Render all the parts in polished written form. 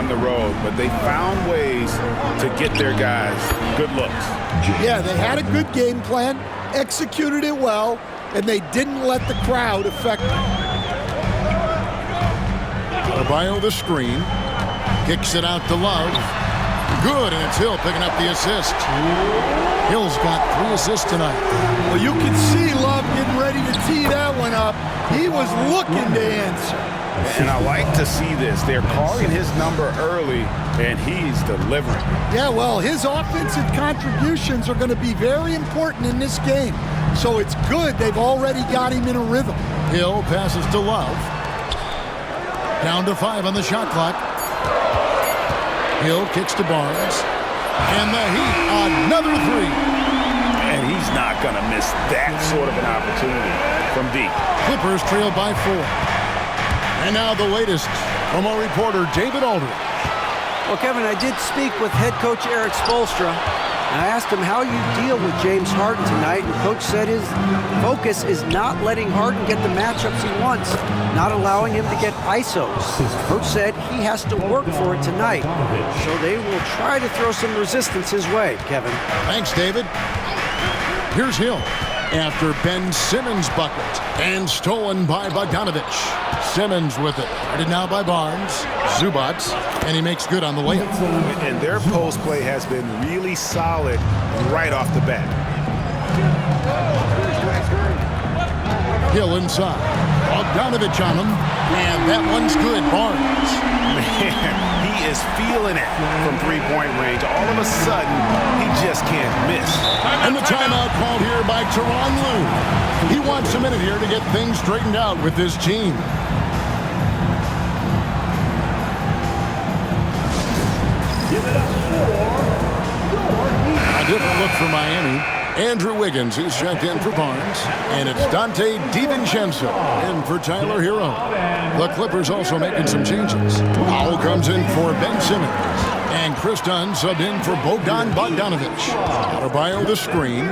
on the road, but they found ways to get their guys good looks. Yeah, they had a good game plan, executed it well, and they didn't let the crowd affect them. Adebayo the screen. Kicks it out to Love. Good, and it's Hill picking up the assist. Hill's got 3 assists tonight. Well, you can see Love getting ready to tee that one up. He was looking to answer. And I like to see this. They're calling his number early, and he's delivering. Yeah, well, his offensive contributions are going to be very important in this game. So it's good they've already got him in a rhythm. Hill passes to Love. Down to 5 on the shot clock. Hill kicks to Barnes. And the Heat, another 3. And he's not going to miss that sort of an opportunity from deep. Clippers trail by 4. And now the latest from our reporter, David Aldridge. Well, Kevin, I did speak with head coach Eric Spoelstra, and I asked him how you deal with James Harden tonight, and Coach said his focus is not letting Harden get the matchups he wants, not allowing him to get ISOs. Coach said he has to work for it tonight, so they will try to throw some resistance his way, Kevin. Thanks, David. Here's Hill after Ben Simmons' bucket and stolen by Bogdanovich. Simmons with it. Guarded now by Barnes. Zubac, and he makes good on the layup. And their post play has been really solid right off the bat. Hill inside. Bogdanovich on him, and that one's good. Barnes. Man, he is feeling it from three-point range. All of a sudden, he just can't miss. And the timeout called here by Tyronn Lue. He wants a minute here to get things straightened out with this team. A different look for Miami. Andrew Wiggins, who's checked in for Barnes. And it's Dante DiVincenzo in for Tyler Hero. The Clippers also making some changes. Powell comes in for Ben Simmons. And Chris Dunn subbed in for Bogdan Bogdanovich. Adebayo the screen.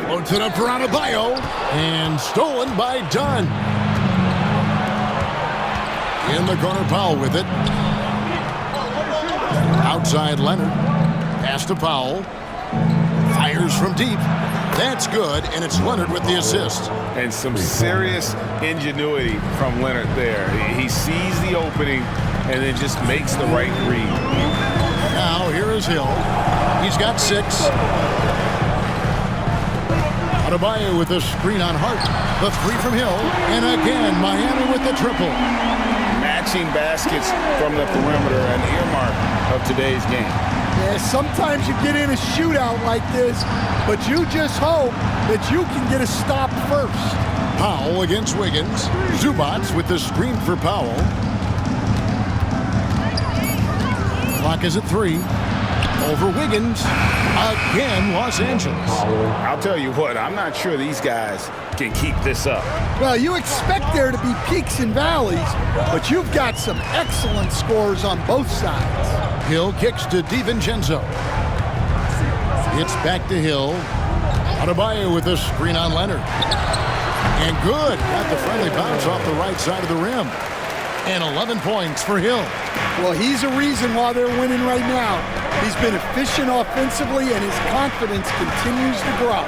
Floats it up for Adebayo. And stolen by Dunn. In the corner, Powell with it. Outside Leonard. Pass to Powell. Fires from deep. That's good, and it's Leonard with the assist. And some serious ingenuity from Leonard there. He sees the opening and then just makes the right read. Now here is Hill. He's got 6. Adebayo with the screen on Hart. The 3 from Hill. And again, Miami with the triple. Matching baskets from the perimeter, an earmark of today's game. Yeah, sometimes you get in a shootout like this, but you just hope that you can get a stop first. Powell against Wiggins. Zubac with the screen for Powell. Clock is at 3. Over Wiggins. Again, Los Angeles. I'll tell you what, I'm not sure these guys can keep this up. Well, you expect there to be peaks and valleys, but you've got some excellent scores on both sides. Hill kicks to DiVincenzo. It's back to Hill. Adebayo with a screen on Leonard. And good. Got the friendly bounce off the right side of the rim. And 11 points for Hill. Well, he's a reason why they're winning right now. He's been efficient offensively, and his confidence continues to grow.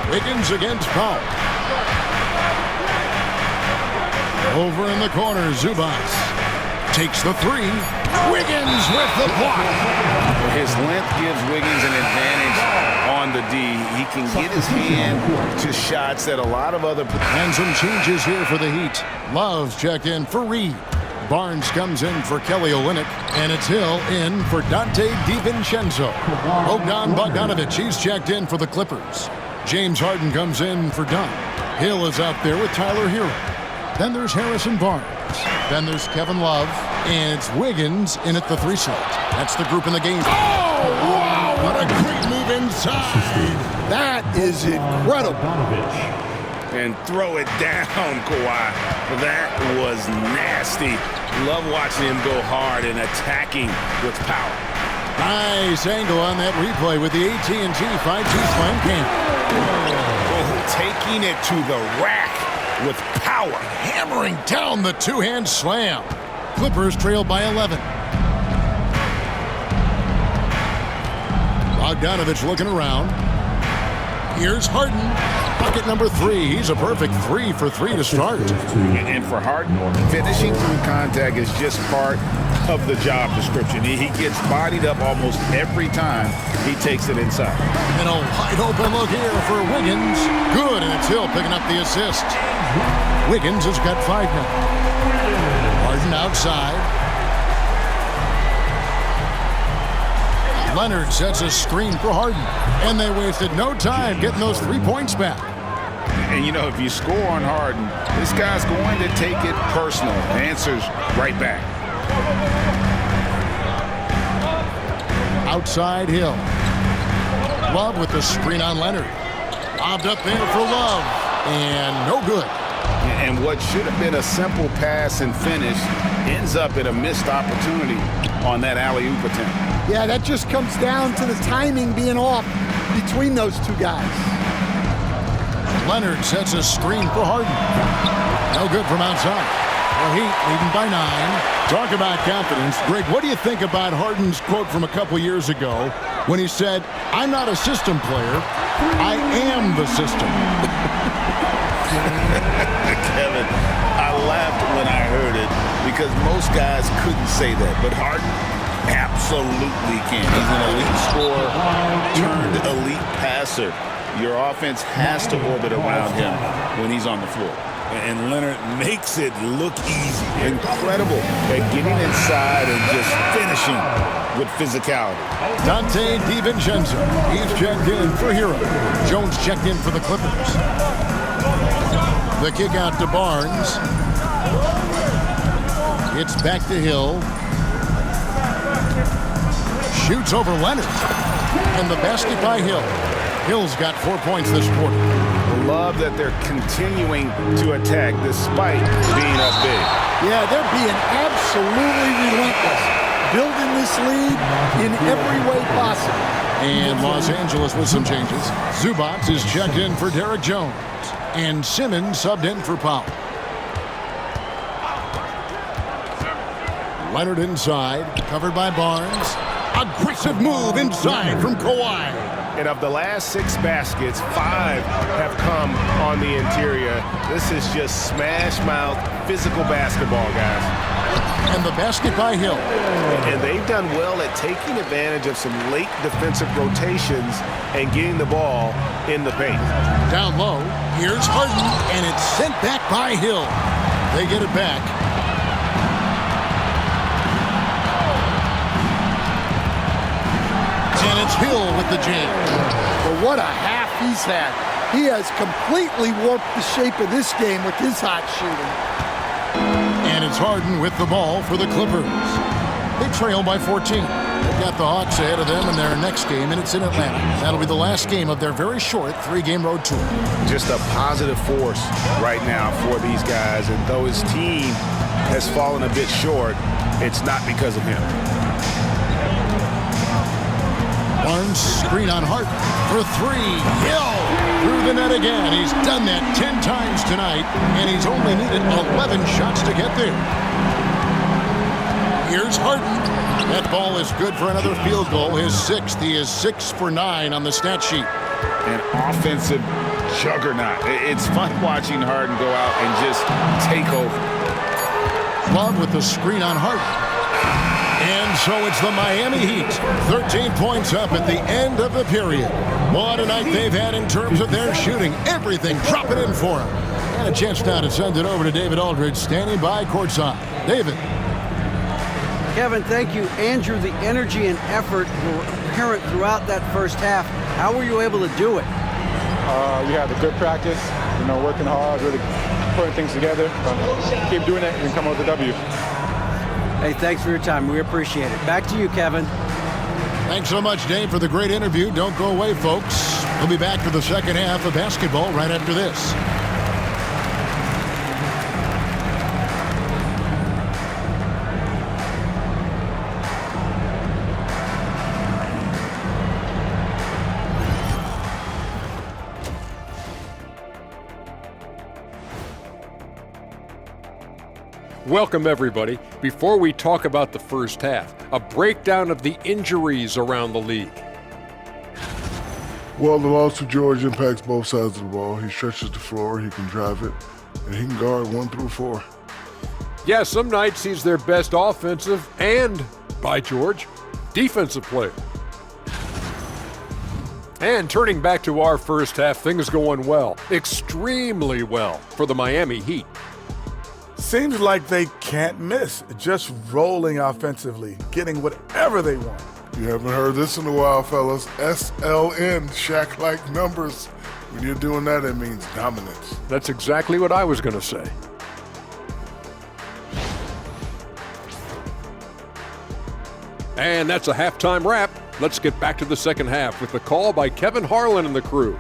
Wiggins against Powell. Over in the corner, Zubac takes the 3. Wiggins with the block. His length gives Wiggins an advantage on the D. He can get his hand to shots that a lot of other... And some changes here for the Heat. Love's checked in for Reed. Barnes comes in for Kelly Olynyk. And it's Hill in for Dante DiVincenzo. Bogdan Bogdanovich, he's checked in for the Clippers. James Harden comes in for Dunn. Hill is out there with Tyler Hero. Then there's Harrison Barnes. Then there's Kevin Love. And it's Wiggins in at the 3 slot. That's the group in the game. Oh, wow, what a great move inside. That is incredible. And throw it down, Kawhi. That was nasty. Love watching him go hard and attacking with power. Nice angle on that replay with the AT&T 5G Slam Cam. Oh, taking it to the rack. with power. Hammering down the two-hand slam. Clippers trail by 11. Bogdanovich looking around. Here's Harden. Bucket number 3. He's a perfect 3 for 3 to start. And for Harden, finishing through contact is just part of the job description. He gets bodied up almost every time he takes it inside. And a wide open look here for Wiggins. Good, and it's Hill picking up the assist. Wiggins has got 5 now. Harden outside. Leonard sets a screen for Harden. And they wasted no time getting those 3 points back. And, you know, if you score on Harden, this guy's going to take it personal. Answers right back. Outside Hill. Love with the screen on Leonard. Lobbed up there for Love. And no good. And what should have been a simple pass and finish ends up in a missed opportunity on that alley-oop attempt. Yeah, that just comes down to the timing being off between those two guys. Leonard sets a screen for Harden. No good from outside. The Heat leading by 9. Talk about confidence. Greg, what do you think about Harden's quote from a couple years ago when he said, "I'm not a system player, I am the system"? Kevin, I laughed when I heard it because most guys couldn't say that, but Harden absolutely can. He's an elite scorer turned elite passer. Your offense has to orbit around him when he's on the floor. And Leonard makes it look easy. Incredible at getting inside and just finishing with physicality. Dante DiVincenzo. He's checked in for Hero. Jones checked in for the Clippers. The kick out to Barnes. It's back to Hill. Shoots over Leonard. And the basket by Hill. Hill's got 4 points this quarter. Love that they're continuing to attack despite being up big. Yeah, they're being absolutely relentless, building this lead in every way possible. And Los Angeles with some changes. Zubac is checked in for Derek Jones. And Simmons subbed in for Powell. Leonard inside, covered by Barnes. Aggressive move inside from Kawhi. And of the last 6 baskets, 5 have come on the interior. This is just smash mouth physical basketball, guys. And the basket by Hill. And they've done well at taking advantage of some late defensive rotations and getting the ball in the paint. Down low, here's Harden, and it's sent back by Hill. They get it back. And it's Hill with the jam. But what a half he's had. He has completely warped the shape of this game with his hot shooting. And it's Harden with the ball for the Clippers. They trail by 14. They've got the Hawks ahead of them in their next game, and it's in Atlanta. That'll be the last game of their very short 3-game road tour. Just a positive force right now for these guys. And though his team has fallen a bit short, it's not because of him. Barnes screen on Harden for 3. Hill through the net again. He's done that 10 times tonight, and he's only needed 11 shots to get there. Here's Harden. That ball is good for another field goal. His 6th. He is 6 for 9 on the stat sheet. An offensive juggernaut. It's fun watching Harden go out and just take over. Love with the screen on Harden. And so it's the Miami Heat. 13 points up at the end of the period. What a night they've had in terms of their shooting. Everything dropping in for them. And a chance now to send it over to David Aldridge, standing by courtside. David. Kevin, thank you. Andrew, the energy and effort were apparent throughout that first half. How were you able to do it? We had a good practice, working hard, really putting things together. Keep doing it and come out with a W. Hey, thanks for your time. We appreciate it. Back to you, Kevin. Thanks so much, Dave, for the great interview. Don't go away, folks. We'll be back for the second half of basketball right after this. Welcome, everybody. Before we talk about the first half, a breakdown of the injuries around the league. Well, the loss of George impacts both sides of the ball. He stretches the floor, he can drive it, and he can guard 1 through 4. Yeah, some nights he's their best offensive and, by George, defensive player. And turning back to our first half, things going well, extremely well for the Miami Heat. Seems like they can't miss, just rolling offensively, getting whatever they want. You haven't heard this in a while, fellas. SLN, Shaq-like numbers. When you're doing that, it means dominance. That's exactly what I was going to say. And that's a halftime wrap. Let's get back to the second half with the call by Kevin Harlan and the crew.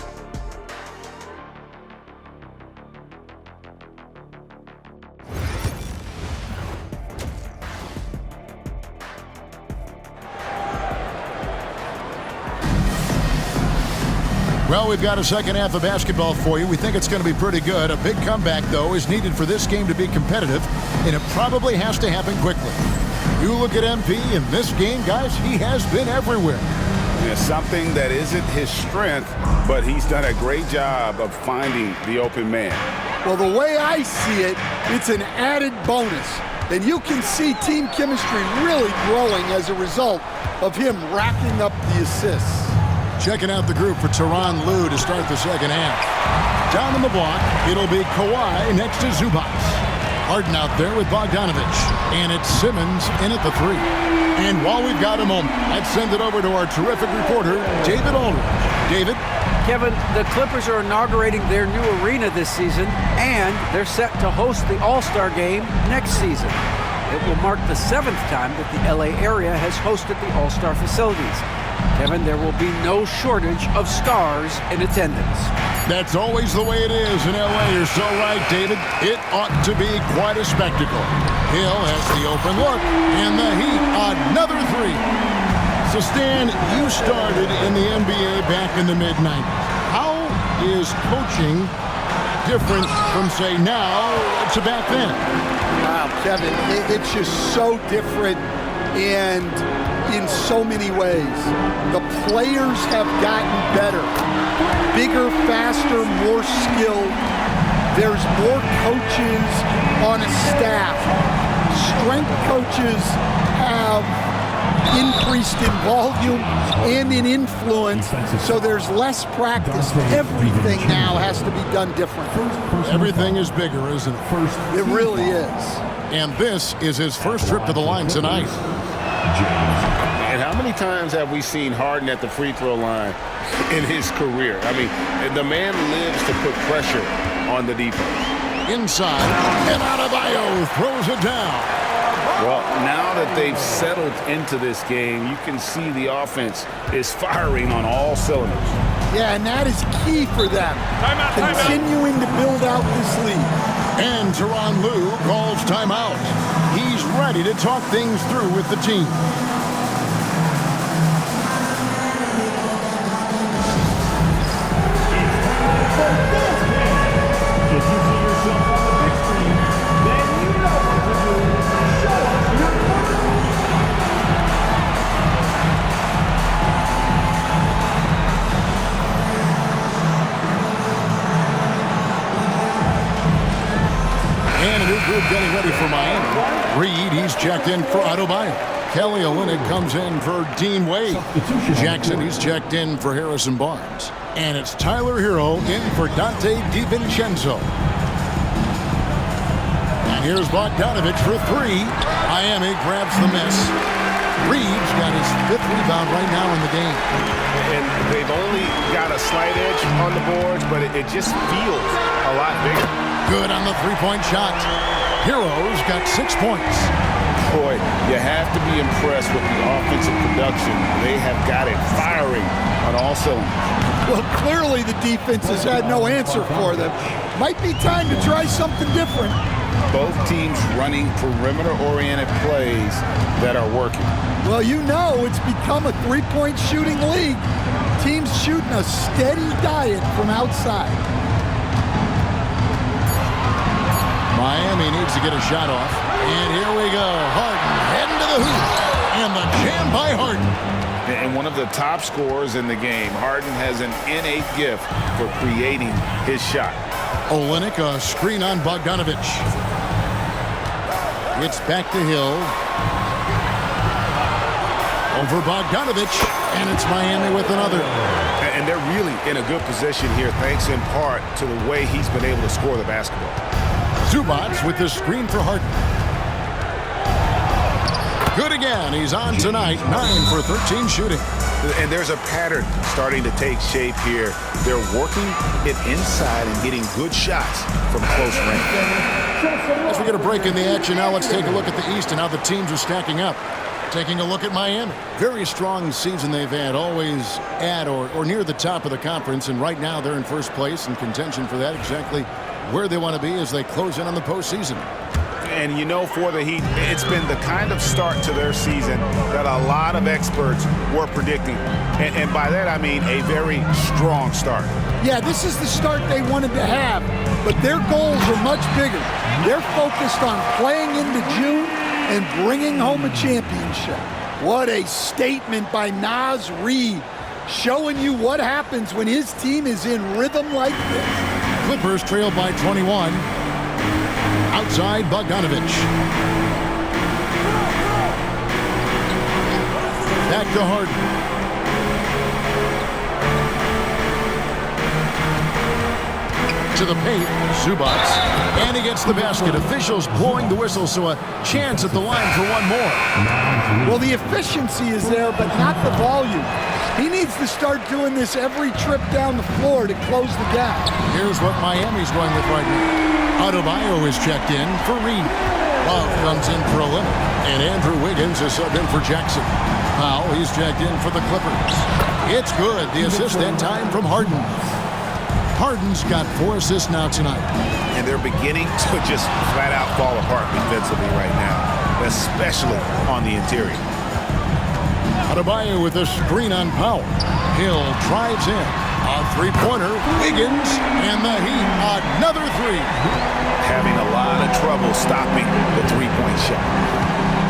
Well, we've got a second half of basketball for you. We think it's going to be pretty good. A big comeback, though, is needed for this game to be competitive, and it probably has to happen quickly. You look at MP in this game, guys, he has been everywhere. There's something that isn't his strength, but he's done a great job of finding the open man. Well, the way I see it, it's an added bonus. And you can see team chemistry really growing as a result of him racking up the assists. Checking out the group for Tyronn Lue to start the second half. Down on the block, it'll be Kawhi next to Zubac. Harden out there with Bogdanovich. And it's Simmons in at the 3. And while we've got a moment, let's send it over to our terrific reporter, David Aldridge. David? Kevin, the Clippers are inaugurating their new arena this season, and they're set to host the All-Star Game next season. It will mark the 7th time that the LA area has hosted the All-Star facilities. Kevin, there will be no shortage of stars in attendance. That's always the way it is in L.A. You're so right, David. It ought to be quite a spectacle. Hill has the open look, and the Heat, another 3. So, Stan, you started in the NBA back in the mid-90s. How is coaching different from, say, now to back then? Wow, Kevin, it's just so different and in so many ways. The players have gotten better. Bigger, faster, more skilled. There's more coaches on a staff. Strength coaches have increased in volume and in influence, so there's less practice. Everything now has to be done different. Everything is bigger, isn't it? It really is. And this is his first trip to the line tonight. And how many times have we seen Harden at the free throw line in his career? I mean, the man lives to put pressure on the defense. Inside, and Adebayo throws it down. Well, now that they've settled into this game, you can see the offense is firing on all cylinders. Yeah, and that is key for them. Continuing to build out this lead. And Tyronn Lue calls timeout. He's ready to talk things through with the team. If you see yourself on the big screen, then you know what to do. Show us your And a new group getting ready for Miami. Reed, he's checked in for Adebayo. Kelly Olynyk comes in for Dean Wade. Jackson, he's checked in for Harrison Barnes. And it's Tyler Hero in for Dante DiVincenzo. And here's Bogdanovich for 3. Miami grabs the miss. Reed's got his 5th rebound right now in the game. And they've only got a slight edge on the boards, but it just feels a lot bigger. Good on the 3-point shot. Hero's got 6 points. Boy, you have to be impressed with the offensive production. They have got it firing on all cylinders. Well, clearly the defense has had no answer for them. Might be time to try something different. Both teams running perimeter-oriented plays that are working. Well, you know it's become a 3-point shooting league. Teams shooting a steady diet from outside. Miami needs to get a shot off. And here we go. Harden heading to the hoop. And the jam by Harden. And one of the top scorers in the game. Harden has an innate gift for creating his shot. Olynyk, a screen on Bogdanovic. It's back to Hill. Over Bogdanovic. And it's Miami with another. And they're really in a good position here, thanks in part to the way he's been able to score the basketball. Zubac with the screen for Harden. Good again. He's on tonight. 9 for 13 shooting. And there's a pattern starting to take shape here. They're working it inside and getting good shots from close range. As we get a break in the action now, let's take a look at the East and how the teams are stacking up. Taking a look at Miami. Very strong season they've had, always at or near the top of the conference, and right now they're in first place in contention for that, exactly where they want to be as they close in on the postseason. And you know, for the Heat, it's been the kind of start to their season that a lot of experts were predicting. And by that, I mean a very strong start. Yeah, this is the start they wanted to have, but their goals are much bigger. They're focused on playing into June and bringing home a championship. What a statement by Naz Reid, showing you what happens when his team is in rhythm like this. Clippers trail by 21. Outside Bogdanovic. Back to Harden. To the paint, Zubac, and he gets the basket. Officials blowing the whistle, so a chance at the line for one more. Well, the efficiency is there, but not the volume. He needs to start doing this every trip down the floor to close the gap. Here's what Miami's going with right now. Adebayo is checked in for Reed. Love comes in for Olynyk, and Andrew Wiggins is subbed in for Jackson. Powell, he's checked in for the Clippers. It's good. The assist that time from Harden. Harden's got 4 assists now tonight. And they're beginning to just flat out fall apart defensively right now, especially on the interior. Adebayo with a screen on Powell. Hill drives in. A three-pointer. Wiggins and the Heat. Another three. Having a lot of trouble stopping the three-point shot.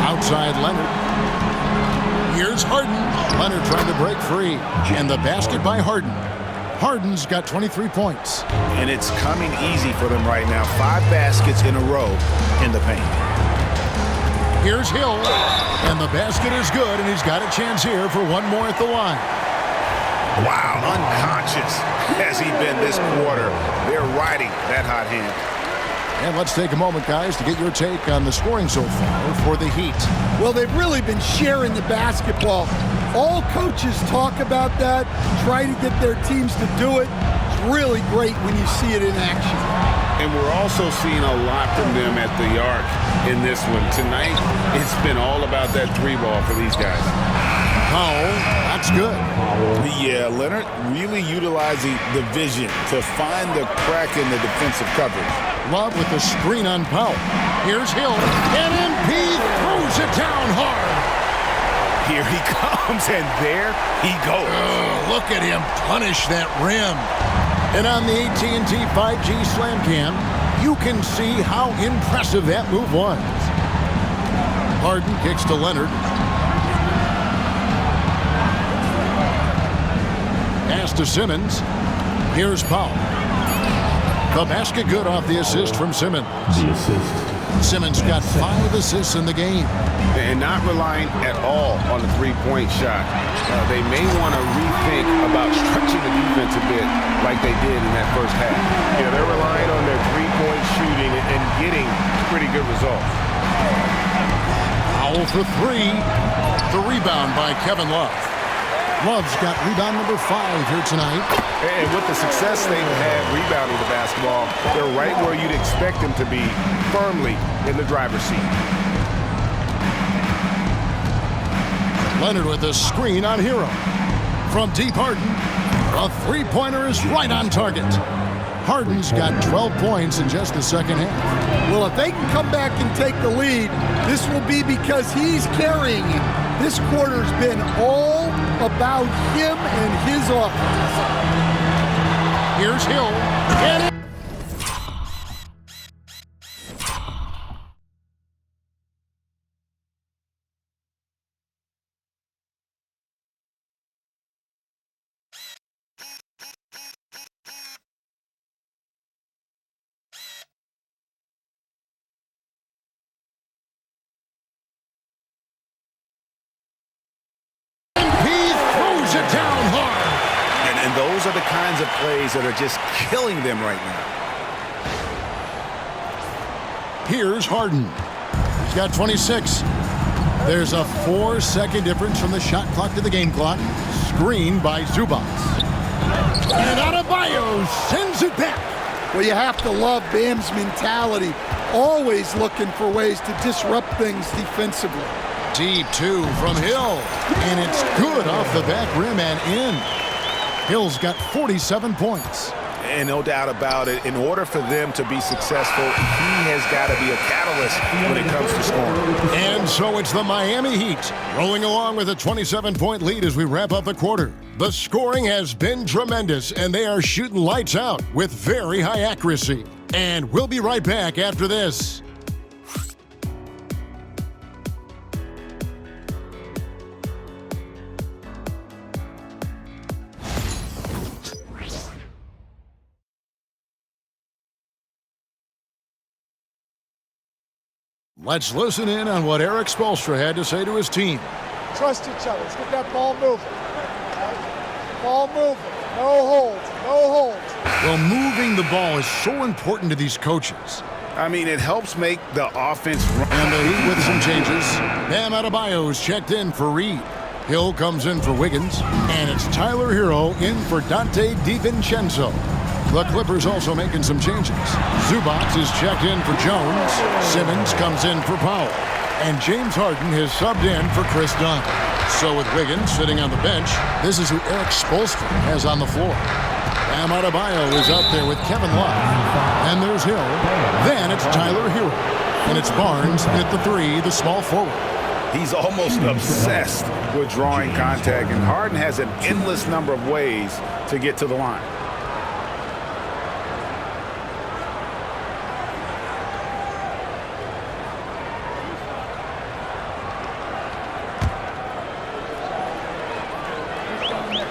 Outside Leonard. Here's Harden. Leonard trying to break free. And the basket by Harden. Harden's got 23 points. And it's coming easy for them right now. 5 baskets in a row in the paint. Here's Hill. And the basket is good, and he's got a chance here for one more at the line. Wow, unconscious has he been this quarter. They're riding that hot hand. And let's take a moment, guys, to get your take on the scoring so far for the Heat. Well, they've really been sharing the basketball. All coaches talk about that, try to get their teams to do it. It's really great when you see it in action. And we're also seeing a lot from them at the arc in this one. Tonight, it's been all about that three ball for these guys. Powell, that's good. Yeah, Leonard really utilizing the vision to find the crack in the defensive coverage. Love with the screen on Powell. Here's Hill. And Embiid throws it down hard. Here he comes, and there he goes. Oh, look at him punish that rim. And on the AT&T 5G Slam Cam, you can see how impressive that move was. Harden kicks to Leonard. Pass to Simmons. Here's Powell. The basket good off the assist from Simmons. The assist. Simmons got 5 assists in the game. And not relying at all on the three-point shot. They may want to rethink about stretching the defense a bit like they did in that first half. Yeah, they're relying on their three-point shooting and getting pretty good results. Powell for 3. The rebound by Kevin Love. Love's got rebound number 5 here tonight. And with the success they've had rebounding the basketball, they're right where you'd expect them to be, firmly in the driver's seat. Leonard with a screen on Hero. From deep Harden. A three-pointer is right on target. Harden's got 12 points in just the second half. Well, if they can come back and take the lead, this will be because he's carrying it. This quarter's been all about him and his offense. Here's Hill. And are the kinds of plays that are just killing them right now. Here's Harden. He's got 26. There's a 4-second difference from the shot clock to the game clock. Screen by Zubac. And Adebayo sends it back. Well, you have to love Bam's mentality. Always looking for ways to disrupt things defensively. Deep two from Hill. And it's good off the back rim and in. Hill's got 47 points. And no doubt about it, in order for them to be successful, he has got to be a catalyst when it comes to scoring. And so it's the Miami Heat rolling along with a 27-point lead as we wrap up the quarter. The scoring has been tremendous, and they are shooting lights out with very high accuracy. And we'll be right back after this. Let's listen in on what Eric Spoelstra had to say to his team. Trust each other. Let's get that ball moving. Ball moving. No holds. No holds. Well, moving the ball is so important to these coaches. I mean, it helps make the offense run. And the Heat with some changes. Bam Adebayo's checked in for Reed. Hill comes in for Wiggins. And it's Tyler Hero in for Dante DiVincenzo. The Clippers also making some changes. Zubac is checked in for Jones. Simmons comes in for Powell. And James Harden has subbed in for Chris Dunn. So with Wiggins sitting on the bench, this is who Eric Spoelstra has on the floor. Bam Adebayo is out there with Kevin Love. And there's Hill. Then it's Tyler Hero. And it's Barnes at the three, the small forward. He's almost obsessed with drawing contact, and Harden has an endless number of ways to get to the line.